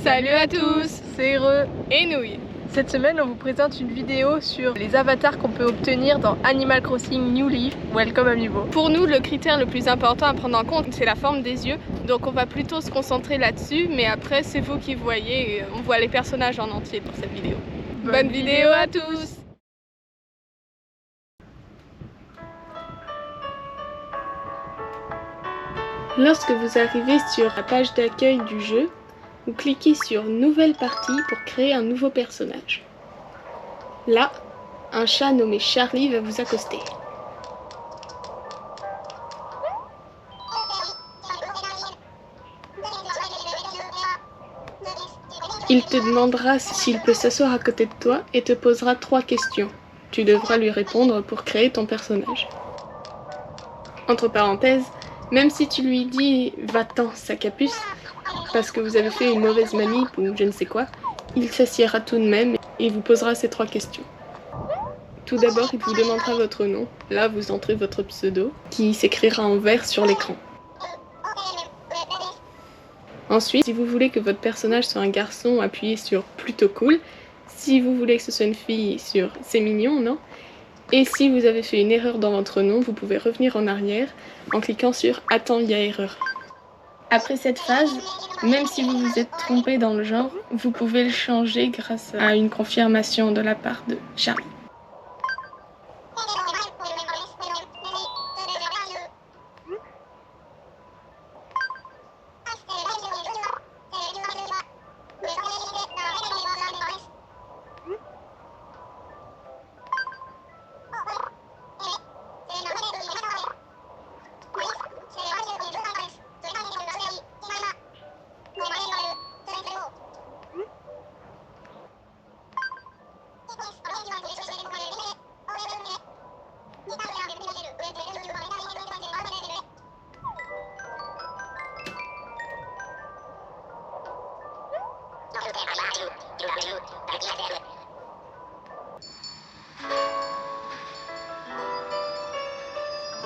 Salut à tous, c'est Heureux et Nouille. Cette semaine, on vous présente une vidéo sur les avatars qu'on peut obtenir dans Animal Crossing New Leaf. Welcome Amiibo. Pour nous, le critère le plus important à prendre en compte, c'est la forme des yeux. Donc on va plutôt se concentrer là-dessus, mais après c'est vous qui voyez, on voit les personnages en entier dans cette vidéo. Bonne vidéo à tous. Lorsque vous arrivez sur la page d'accueil du jeu, vous cliquez sur Nouvelle partie pour créer un nouveau personnage. Là, un chat nommé Charlie va vous accoster. Il te demandera s'il peut s'asseoir à côté de toi et te posera 3 questions. Tu devras lui répondre pour créer ton personnage. Entre parenthèses, même si tu lui dis « va-t'en, sac à puce », parce que vous avez fait une mauvaise manip ou je ne sais quoi, il s'assiera tout de même et vous posera ces 3 questions. Tout d'abord, il vous demandera votre nom. Là, vous entrez votre pseudo, qui s'écrira en vert sur l'écran. Ensuite, si vous voulez que votre personnage soit un garçon, appuyez sur « plutôt cool ». Si vous voulez que ce soit une fille, sur « c'est mignon, non ?» Et si vous avez fait une erreur dans votre nom, vous pouvez revenir en arrière en cliquant sur « Attends, il y a erreur ». Après cette phase, même si vous vous êtes trompé dans le genre, vous pouvez le changer grâce à une confirmation de la part de Charlie.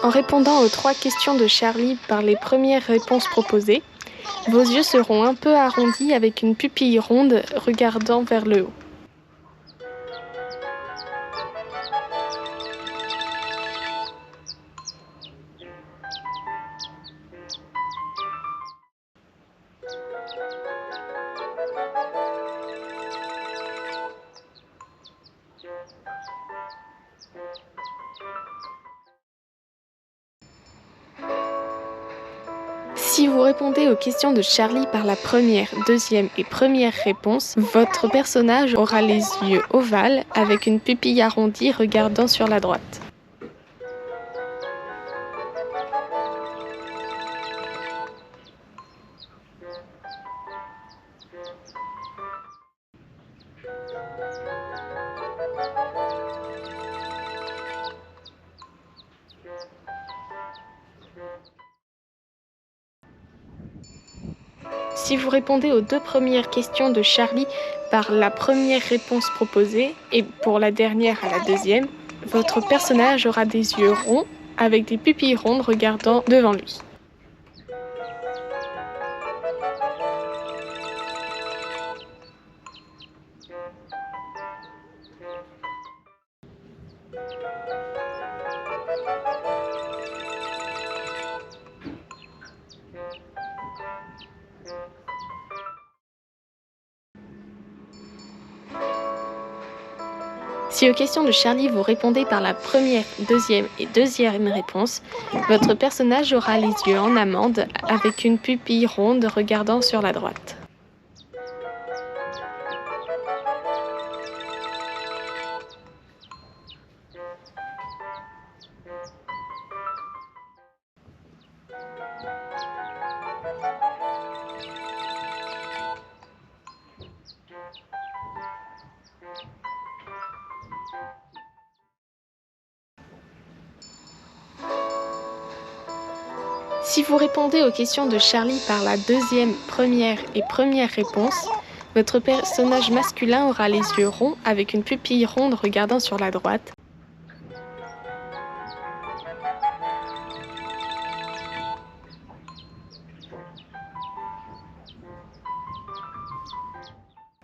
En répondant aux 3 questions de Charlie par les premières réponses proposées, vos yeux seront un peu arrondis avec une pupille ronde regardant vers le haut. Si vous répondez aux questions de Charlie par la première, deuxième et première réponse, votre personnage aura les yeux ovales avec une pupille arrondie regardant sur la droite. Si vous répondez aux 2 premières questions de Charlie par la première réponse proposée et pour la dernière à la deuxième, votre personnage aura des yeux ronds avec des pupilles rondes regardant devant lui. Si aux questions de Charlie vous répondez par la première, deuxième et deuxième réponse, votre personnage aura les yeux en amande avec une pupille ronde regardant sur la droite. Si vous répondez aux questions de Charlie par la deuxième, première et première réponse, votre personnage masculin aura les yeux ronds avec une pupille ronde regardant sur la droite.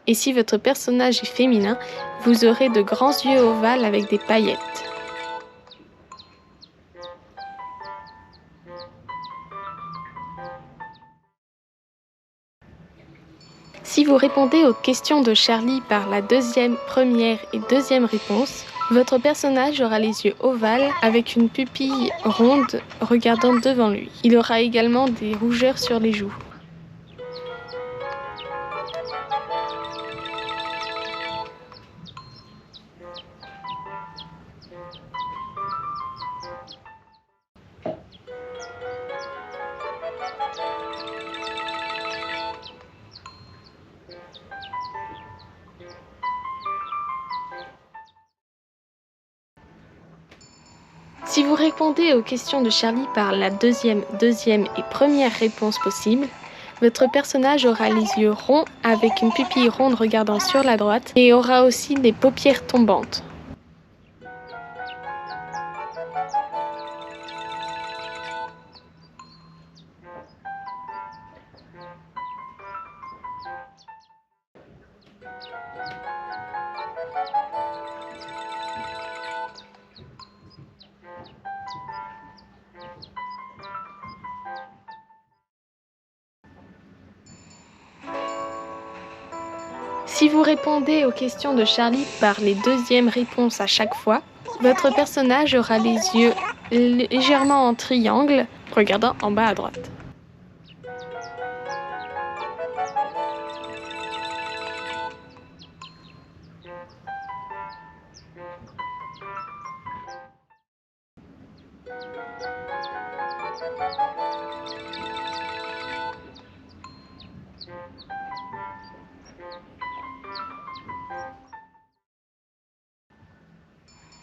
Et si votre personnage est féminin, vous aurez de grands yeux ovales avec des paillettes. Si vous répondez aux questions de Charlie par la deuxième, première et deuxième réponse, votre personnage aura les yeux ovales avec une pupille ronde regardant devant lui. Il aura également des rougeurs sur les joues. Si vous répondez aux questions de Charlie par la deuxième et première réponse possible, votre personnage aura les yeux ronds avec une pupille ronde regardant sur la droite et aura aussi des paupières tombantes. Si vous répondez aux questions de Charlie par les deuxièmes réponses à chaque fois, votre personnage aura les yeux légèrement en triangle, regardant en bas à droite.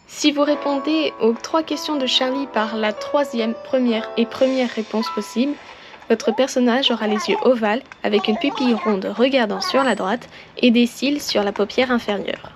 Si vous répondez aux 3 questions de Charlie par la troisième, première et première réponse possible, votre personnage aura les yeux ovales avec une pupille ronde regardant sur la droite et des cils sur la paupière inférieure.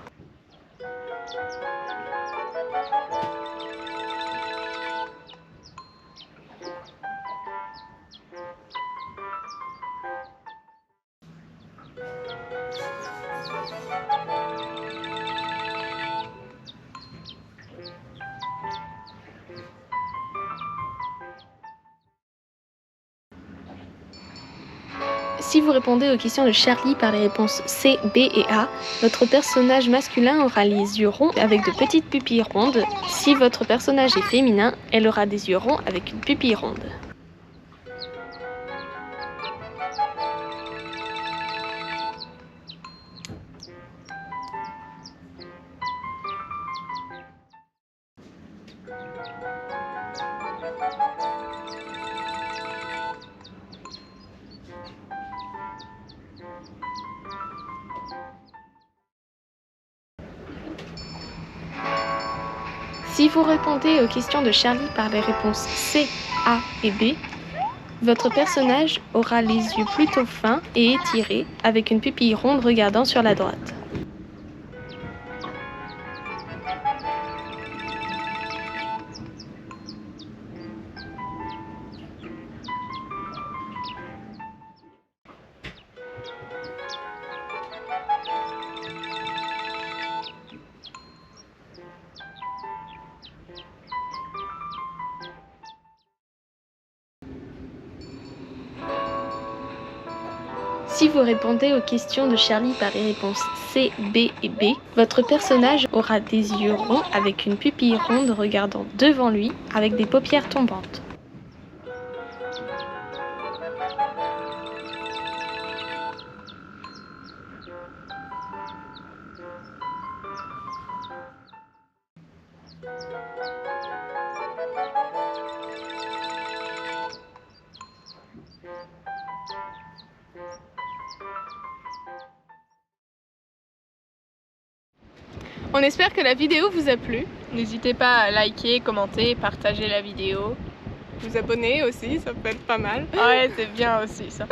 Si vous répondez aux questions de Charlie par les réponses C, B et A, votre personnage masculin aura les yeux ronds avec de petites pupilles rondes. Si votre personnage est féminin, elle aura des yeux ronds avec une pupille ronde. Si vous répondez aux questions de Charlie par les réponses C, A et B, votre personnage aura les yeux plutôt fins et étirés, avec une pupille ronde regardant sur la droite. Si vous répondez aux questions de Charlie par les réponses C, B et B, votre personnage aura des yeux ronds avec une pupille ronde regardant devant lui avec des paupières tombantes. On espère que la vidéo vous a plu. N'hésitez pas à liker, commenter, partager la vidéo. Vous abonner aussi, ça peut être pas mal. Ouais, c'est bien aussi ça.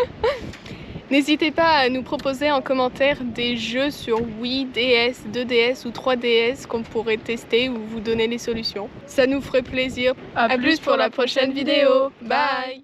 N'hésitez pas à nous proposer en commentaire des jeux sur Wii, DS, 2DS ou 3DS qu'on pourrait tester ou vous donner les solutions. Ça nous ferait plaisir. À plus pour la prochaine vidéo. Bye.